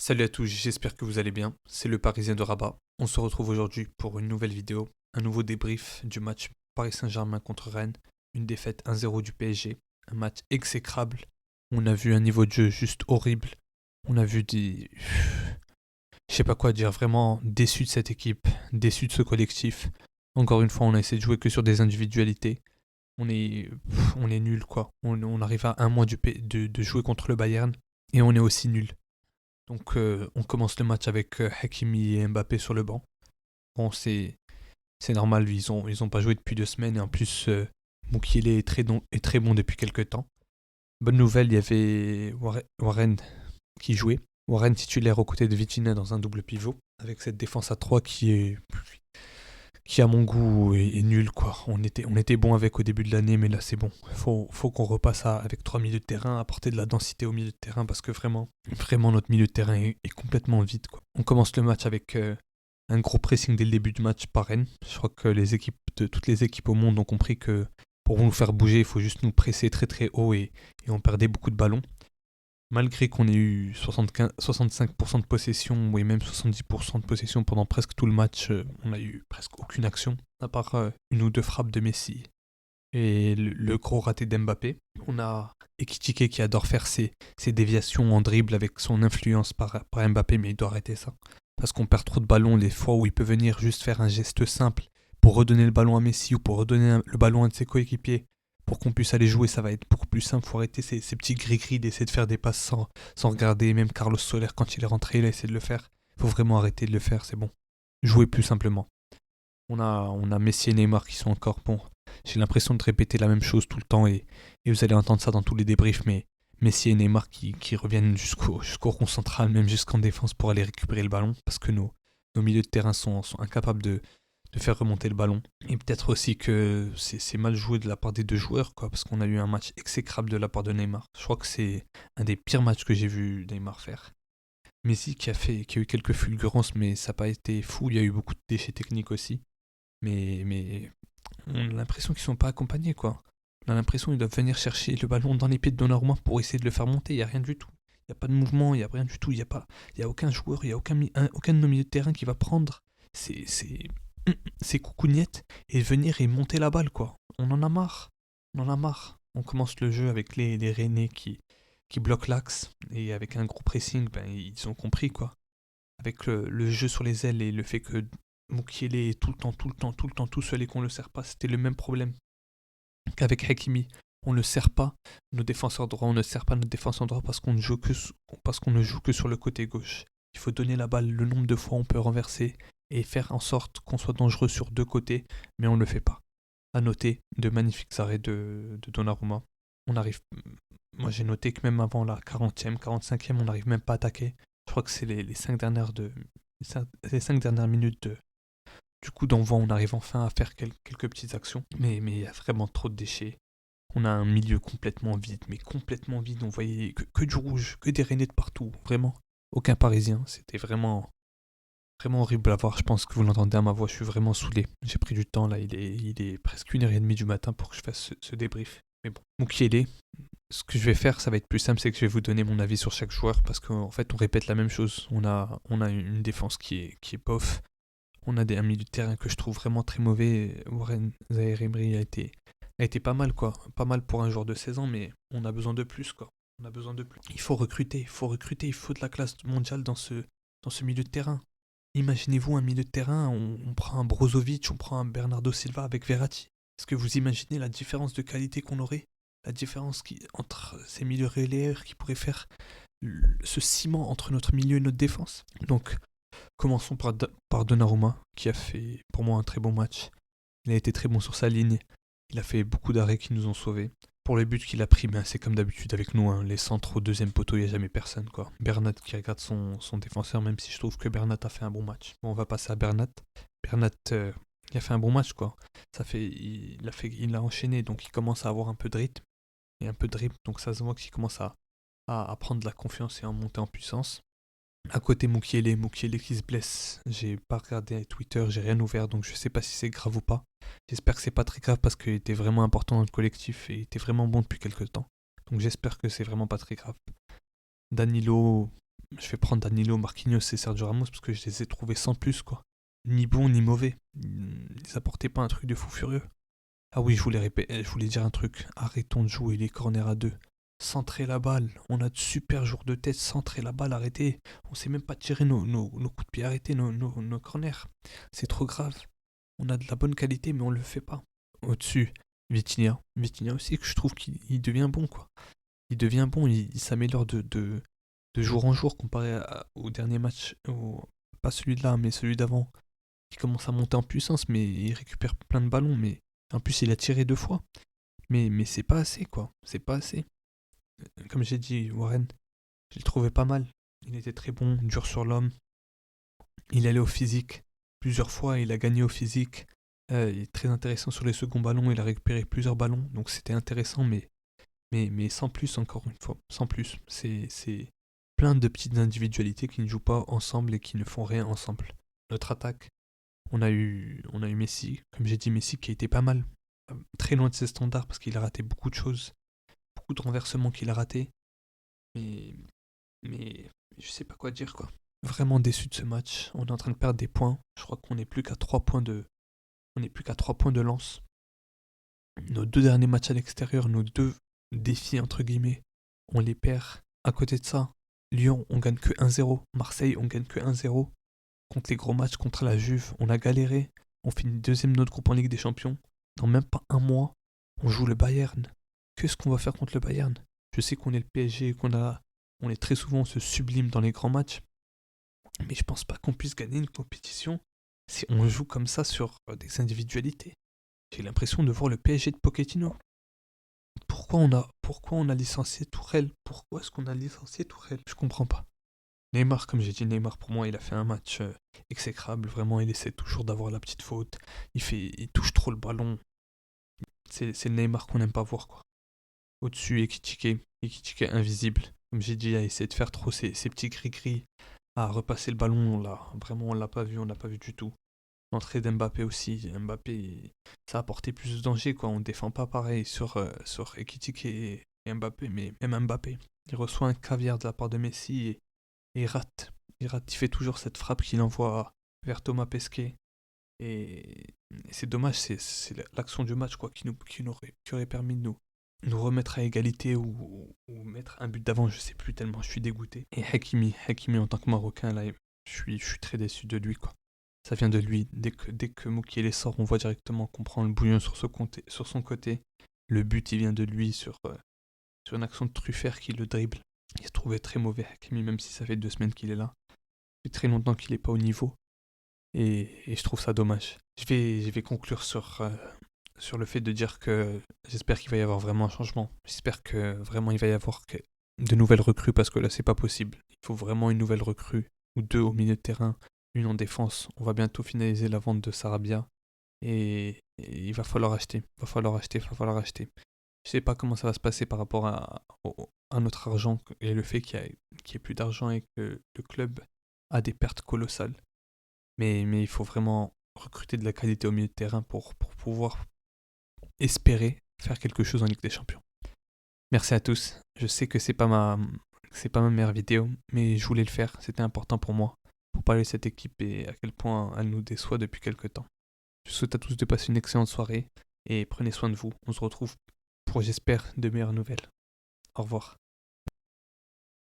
Salut à tous, j'espère que vous allez bien. C'est le Parisien de Rabat. On se retrouve aujourd'hui pour une nouvelle vidéo, un nouveau débrief du match Paris Saint-Germain contre Rennes, une défaite 1-0 du PSG, un match exécrable. On a vu un niveau de jeu juste horrible. On a vu des... Je sais pas quoi dire, vraiment déçu de cette équipe, déçu de ce collectif. Encore une fois, on a essayé de jouer que sur des individualités. On est nul quoi. On arrive à un mois de jouer contre le Bayern et on est aussi nul. Donc on commence le match avec Hakimi et Mbappé sur le banc. Bon, c'est normal, ils ont pas joué depuis 2 semaines et en plus Mukiele est très bon depuis quelques temps. Bonne nouvelle, il y avait Warren qui jouait. Warren titulaire aux côtés de Vitinha dans un double pivot avec cette défense à 3 qui à mon goût est nulle quoi. On était bon avec au début de l'année mais là c'est bon. Faut qu'on repasse avec 3 milieux de terrain, apporter de la densité au milieu de terrain parce que vraiment notre milieu de terrain est complètement vide quoi. On commence le match avec un gros pressing dès le début du match par Rennes. Je crois que toutes les équipes au monde ont compris que pour nous faire bouger, il faut juste nous presser très très haut et on perdait beaucoup de ballons. Malgré qu'on ait eu 65% de possession, et même 70% de possession pendant presque tout le match, on a eu presque aucune action, à part une ou deux frappes de Messi et le gros raté d'Mbappé. On a Ekitike qui adore faire ses déviations en dribble avec son influence par Mbappé, mais il doit arrêter ça. Parce qu'on perd trop de ballons les fois où il peut venir juste faire un geste simple pour redonner le ballon à Messi ou pour redonner le ballon à un de ses coéquipiers pour qu'on puisse aller jouer, ça va être beaucoup plus simple. Faut arrêter ces petits gris-gris d'essayer de faire des passes sans regarder. Même Carlos Soler, quand il est rentré, il a essayé de le faire. Faut vraiment arrêter de le faire, c'est bon. Jouer plus simplement. On a Messi et Neymar qui sont encore bons. J'ai l'impression de répéter la même chose tout le temps et vous allez entendre ça dans tous les débriefs, mais Messi et Neymar qui reviennent jusqu'au rond central, même jusqu'en défense pour aller récupérer le ballon, parce que nos milieux de terrain sont incapables de faire remonter le ballon. Et peut-être aussi que c'est mal joué de la part des deux joueurs, quoi, parce qu'on a eu un match exécrable de la part de Neymar. Je crois que c'est un des pires matchs que j'ai vu Neymar faire. Messi qui a eu quelques fulgurances, mais ça n'a pas été fou. Il y a eu beaucoup de déchets techniques aussi. Mais on a l'impression qu'ils sont pas accompagnés, quoi. On a l'impression qu'ils doivent venir chercher le ballon dans les pieds de Donnarumma pour essayer de le faire monter. Il n'y a rien du tout. Il n'y a pas de mouvement, il n'y a rien du tout. Il y a aucun joueur, il n'y a aucun de nos milieux de terrain qui va prendre ces coucougnettes et venir et monter la balle, quoi. On en a marre. On en a marre. On commence le jeu avec les Rennais qui bloquent l'axe et avec un gros pressing, ben, ils ont compris, quoi. Avec le jeu sur les ailes et le fait que Mukiele est tout le temps tout seul et qu'on le sert pas, c'était le même problème qu'avec Hakimi. On ne sert pas nos défenseurs droits, on ne sert pas nos défenseurs droits parce qu'on ne joue que sur le côté gauche. Il faut donner la balle le nombre de fois on peut renverser et faire en sorte qu'on soit dangereux sur deux côtés, mais on ne le fait pas. À noter de magnifiques arrêts de Donnarumma. On arrive. Moi j'ai noté que même avant la 40e, 45e, on n'arrive même pas à attaquer. Je crois que c'est les 5 dernières minutes du coup d'envoi, on arrive enfin à faire quelques petites actions. Mais il y a vraiment trop de déchets. On a un milieu complètement vide, mais complètement vide. On voyait que du rouge, que des Rennais de partout. Vraiment, aucun Parisien. C'était vraiment horrible à voir. Je pense que vous l'entendez à ma voix, je suis vraiment saoulé. J'ai pris du temps là, il est presque 1h30 du matin pour que je fasse ce débrief. Mais bon, Mukiele, ce que je vais faire, ça va être plus simple, c'est que je vais vous donner mon avis sur chaque joueur parce qu'en fait, on répète la même chose. On a une défense qui est bof. On a un milieu de terrain que je trouve vraiment très mauvais. Warren Zaïre-Emery a été pas mal, quoi. Pas mal pour un joueur de 16 ans, mais on a besoin de plus, quoi. On a besoin de plus. Il faut recruter, il faut de la classe mondiale dans ce milieu de terrain. Imaginez-vous un milieu de terrain, on prend un Brozovic, on prend un Bernardo Silva avec Verratti. Est-ce que vous imaginez la différence de qualité qu'on aurait? La différence entre ces milieux relayeurs qui pourraient faire ce ciment entre notre milieu et notre défense. Donc, commençons par Donnarumma, qui a fait pour moi un très bon match. Il a été très bon sur sa ligne. Il a fait beaucoup d'arrêts qui nous ont sauvés. Pour les buts qu'il a pris, ben, c'est comme d'habitude avec nous. Hein. Les centres au deuxième poteau, il n'y a jamais personne, quoi. Bernat qui regarde son défenseur, même si je trouve que Bernat a fait un bon match. Bon, on va passer à Bernat. Bernat, il a fait un bon match, quoi. Il a enchaîné, donc il commence à avoir un peu de rythme et un peu de dribble. Donc ça se voit qu'il commence à prendre de la confiance et à monter en puissance. À côté Mukiele qui se blesse. J'ai pas regardé Twitter, j'ai rien ouvert, donc je sais pas si c'est grave ou pas. J'espère que c'est pas très grave parce qu'il était vraiment important dans le collectif et il était vraiment bon depuis quelques temps. Donc j'espère que c'est vraiment pas très grave. Danilo, je vais prendre Danilo, Marquinhos et Sergio Ramos parce que je les ai trouvés sans plus, quoi. Ni bons ni mauvais. Ils apportaient pas un truc de fou furieux. Ah oui, je voulais dire un truc. Arrêtons de jouer les corners à deux. Centrer la balle. On a de super jours de tête. Centrer la balle, arrêtez. On sait même pas tirer nos coups de pied, arrêtez nos corners. C'est trop grave. On a de la bonne qualité, mais on le fait pas. Au-dessus, Vitinha. Vitinha aussi, que je trouve qu'il devient bon, quoi. Il devient bon, il s'améliore de jour en jour comparé au dernier match. Pas celui de là, mais celui d'avant. Il commence à monter en puissance, mais il récupère plein de ballons. Mais en plus, il a tiré 2 fois. Mais c'est pas assez, quoi. C'est pas assez. Comme j'ai dit, Warren, je le trouvais pas mal. Il était très bon, dur sur l'homme. Il allait au physique. Plusieurs fois, il a gagné au physique. Il est très intéressant sur les seconds ballons. Il a récupéré plusieurs ballons. Donc c'était intéressant, mais sans plus, encore une fois. Sans plus. C'est plein de petites individualités qui ne jouent pas ensemble et qui ne font rien ensemble. Notre attaque, on a eu Messi. Comme j'ai dit, Messi qui a été pas mal. Très loin de ses standards parce qu'il a raté beaucoup de choses. Beaucoup de renversements qu'il a ratés. Mais, mais je sais pas quoi dire, quoi. Vraiment déçu de ce match. On est en train de perdre des points. Je crois qu'on n'est plus qu'à 3 points de lance. Nos 2 derniers matchs à l'extérieur, nos 2 défis entre guillemets, on les perd. À côté de ça, Lyon, on gagne que 1-0. Marseille, on gagne que 1-0. Contre les gros matchs, contre la Juve, on a galéré. On finit deuxième de notre groupe en Ligue des Champions. Dans même pas un mois, on joue le Bayern. Qu'est-ce qu'on va faire contre le Bayern? Je sais qu'on est le PSG, on est très souvent, on se sublime dans les grands matchs. Mais je pense pas qu'on puisse gagner une compétition si on joue comme ça sur des individualités. J'ai l'impression de voir le PSG de Pochettino. Pourquoi on a licencié Tourelle? Pourquoi est-ce qu'on a licencié Tourelle? Je comprends pas. Neymar, comme j'ai dit, Neymar pour moi, il a fait un match exécrable. Vraiment, il essaie toujours d'avoir la petite faute. Il touche trop le ballon. C'est le Neymar qu'on n'aime pas voir, quoi. Au-dessus, Ekitike invisible. Comme j'ai dit, à essayer de faire trop ces petits gris-gris. À repasser le ballon, là. Vraiment, on l'a pas vu du tout. L'entrée d'Mbappé aussi. Mbappé, ça a apporté plus de danger, quoi. On défend pas pareil sur Ekitike et Mbappé, mais même Mbappé. Il reçoit un caviar de la part de Messi et il rate. Il fait toujours cette frappe qu'il envoie vers Thomas Pesquet. Et c'est dommage, c'est l'action du match, quoi, qui aurait permis de nous remettre à égalité ou mettre un but d'avant, je sais plus tellement je suis dégoûté. Et Hakimi en tant que Marocain, là, je suis très déçu de lui, quoi. Ça vient de lui. Dès que Mukiele sort, on voit directement qu'on prend le bouillon sur son côté. Le but, il vient de lui sur une action de Truffert qui le dribble. Il se trouvait très mauvais, Hakimi, même si ça fait 2 semaines qu'il est là. Ça fait très longtemps qu'il n'est pas au niveau. Et je trouve ça dommage. Je vais conclure sur le fait de dire que j'espère qu'il va y avoir vraiment un changement. J'espère que vraiment il va y avoir de nouvelles recrues parce que là c'est pas possible. Il faut vraiment une nouvelle recrue ou 2 au milieu de terrain, une en défense. On va bientôt finaliser la vente de Sarabia et il va falloir acheter. Il va falloir acheter. Je sais pas comment ça va se passer par rapport à notre argent et le fait qu'il y ait plus d'argent et que le club a des pertes colossales. Mais il faut vraiment recruter de la qualité au milieu de terrain pour pouvoir espérer faire quelque chose en Ligue des Champions. Merci à tous. Je sais que c'est pas ma meilleure vidéo, mais je voulais le faire. C'était important pour moi, pour parler de cette équipe et à quel point elle nous déçoit depuis quelques temps. Je souhaite à tous de passer une excellente soirée et prenez soin de vous. On se retrouve pour, j'espère, de meilleures nouvelles. Au revoir.